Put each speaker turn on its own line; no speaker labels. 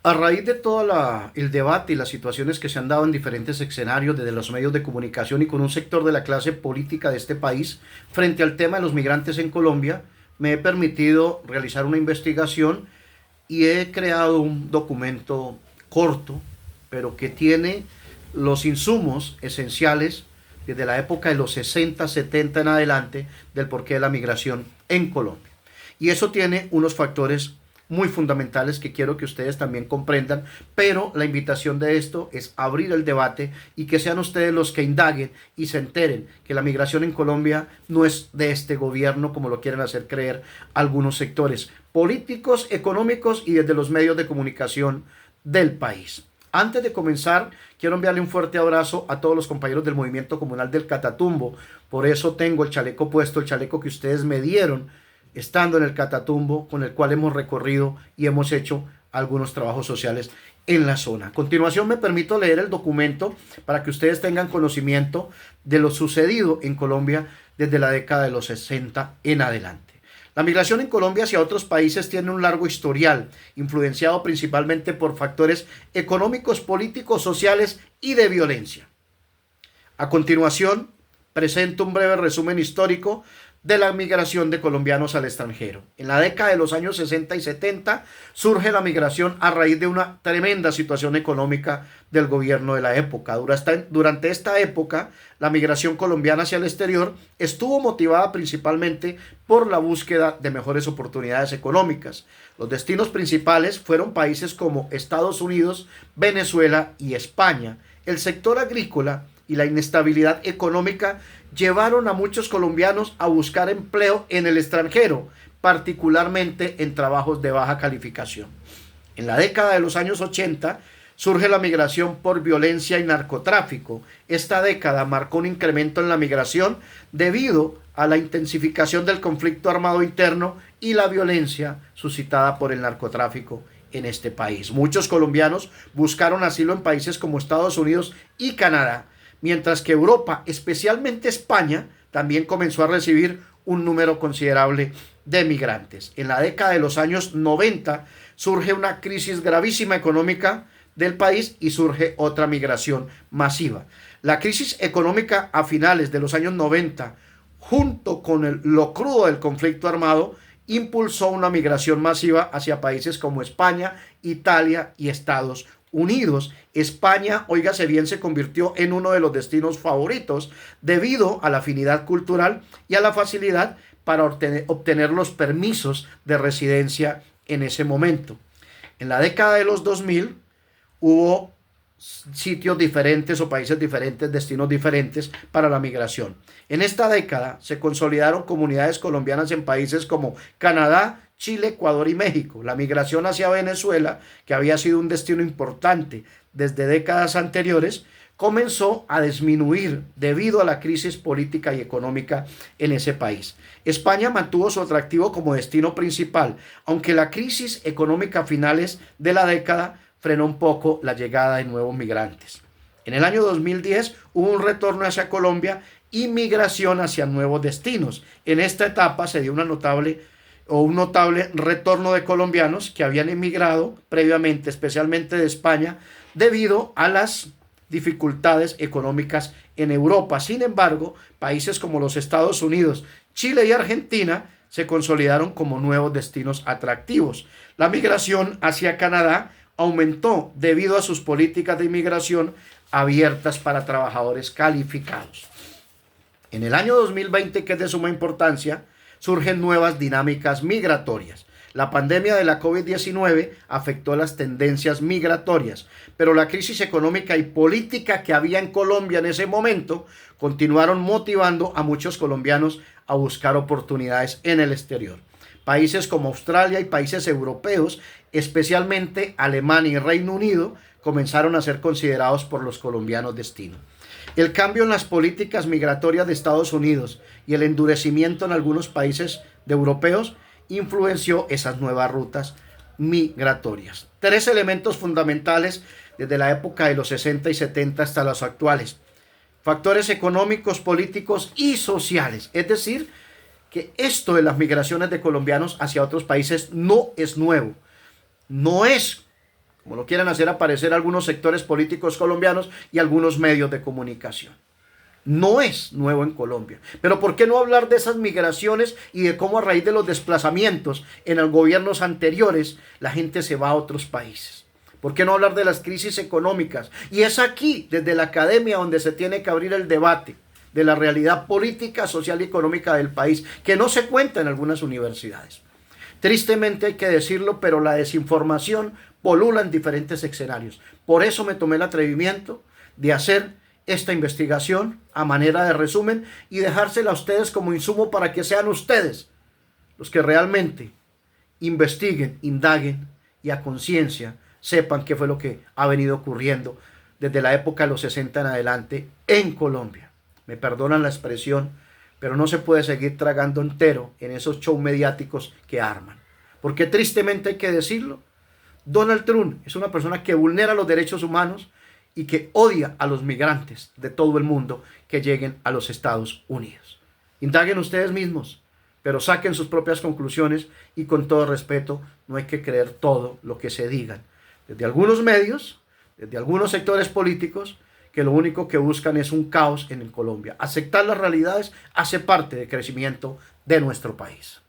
A raíz de todo el debate y las situaciones que se han dado en diferentes escenarios desde los medios de comunicación y con un sector de la clase política de este país frente al tema de los migrantes en Colombia, me he permitido realizar una investigación y he creado un documento corto, pero que tiene los insumos esenciales desde la época de los 60, 70 en adelante del porqué de la migración en Colombia. Y eso tiene unos factores muy fundamentales que quiero que ustedes también comprendan, pero la invitación de esto es abrir el debate y que sean ustedes los que indaguen y se enteren que la migración en Colombia no es de este gobierno como lo quieren hacer creer algunos sectores políticos, económicos y desde los medios de comunicación del país. Antes de comenzar, quiero enviarle un fuerte abrazo a todos los compañeros del movimiento comunal del Catatumbo. Por eso tengo el chaleco puesto, el chaleco que ustedes me dieron estando en el Catatumbo, con el cual hemos recorrido y hemos hecho algunos trabajos sociales en la zona. A continuación me permito leer el documento para que ustedes tengan conocimiento de lo sucedido en Colombia desde la década de los 60 en adelante. La migración en Colombia hacia otros países tiene un largo historial, influenciado principalmente por factores económicos, políticos, sociales y de violencia. A continuación, presento un breve resumen histórico de la migración de colombianos al extranjero. En la década de los años 60 y 70 surge la migración a raíz de una tremenda situación económica del gobierno de la época. Durante esta época, la migración colombiana hacia el exterior estuvo motivada principalmente por la búsqueda de mejores oportunidades económicas. Los destinos principales fueron países como Estados Unidos, Venezuela y España. El sector agrícola y la inestabilidad económica llevaron a muchos colombianos a buscar empleo en el extranjero, particularmente en trabajos de baja calificación. En la década de los años 80 surge la migración por violencia y narcotráfico. Esta década marcó un incremento en la migración debido a la intensificación del conflicto armado interno y la violencia suscitada por el narcotráfico en este país. Muchos colombianos buscaron asilo en países como Estados Unidos y Canadá, mientras que Europa, especialmente España, también comenzó a recibir un número considerable de migrantes. En la década de los años 90 surge una crisis gravísima económica del país y surge otra migración masiva. La crisis económica a finales de los años 90, junto con lo crudo del conflicto armado, impulsó una migración masiva hacia países como España, Italia y Estados Unidos. España, óigase bien, se convirtió en uno de los destinos favoritos debido a la afinidad cultural y a la facilidad para obtener los permisos de residencia en ese momento. En la década de los 2000 hubo sitios diferentes o países diferentes, destinos diferentes para la migración. En esta década se consolidaron comunidades colombianas en países como Canadá, Chile, Ecuador y México. La migración hacia Venezuela, que había sido un destino importante desde décadas anteriores, comenzó a disminuir debido a la crisis política y económica en ese país. España mantuvo su atractivo como destino principal, aunque la crisis económica a finales de la década frenó un poco la llegada de nuevos migrantes. En el año 2010 hubo un retorno hacia Colombia y migración hacia nuevos destinos. En esta etapa se dio un notable retorno de colombianos que habían emigrado previamente, especialmente de España, debido a las dificultades económicas en Europa. Sin embargo, países como los Estados Unidos, Chile y Argentina se consolidaron como nuevos destinos atractivos. La migración hacia Canadá aumentó debido a sus políticas de inmigración abiertas para trabajadores calificados. En el año 2020, que es de suma importancia, surgen nuevas dinámicas migratorias. La pandemia de la COVID-19 afectó las tendencias migratorias, pero la crisis económica y política que había en Colombia en ese momento continuaron motivando a muchos colombianos a buscar oportunidades en el exterior. Países como Australia y países europeos, especialmente Alemania y Reino Unido, comenzaron a ser considerados por los colombianos destino. El cambio en las políticas migratorias de Estados Unidos y el endurecimiento en algunos países de europeos influenció esas nuevas rutas migratorias. Tres elementos fundamentales desde la época de los 60 y 70 hasta los actuales. Factores económicos, políticos y sociales. Es decir, que esto de las migraciones de colombianos hacia otros países no es nuevo. No es como lo quieren hacer aparecer algunos sectores políticos colombianos y algunos medios de comunicación. No es nuevo en Colombia. Pero ¿por qué no hablar de esas migraciones y de cómo a raíz de los desplazamientos en los gobiernos anteriores la gente se va a otros países? ¿Por qué no hablar de las crisis económicas? Y es aquí, desde la academia, donde se tiene que abrir el debate de la realidad política, social y económica del país, que no se cuenta en algunas universidades. Tristemente hay que decirlo, pero la desinformación polula en diferentes escenarios. Por eso me tomé el atrevimiento de hacer esta investigación a manera de resumen y dejársela a ustedes como insumo para que sean ustedes los que realmente investiguen, indaguen y a conciencia sepan qué fue lo que ha venido ocurriendo desde la época de los 60 en adelante en Colombia. Me perdonan la expresión, pero no se puede seguir tragando entero en esos shows mediáticos que arman. Porque tristemente hay que decirlo, Donald Trump es una persona que vulnera los derechos humanos y que odia a los migrantes de todo el mundo que lleguen a los Estados Unidos. Indaguen ustedes mismos, pero saquen sus propias conclusiones y con todo respeto, no hay que creer todo lo que se digan desde algunos medios, desde algunos sectores políticos, que lo único que buscan es un caos en Colombia. Aceptar las realidades hace parte del crecimiento de nuestro país.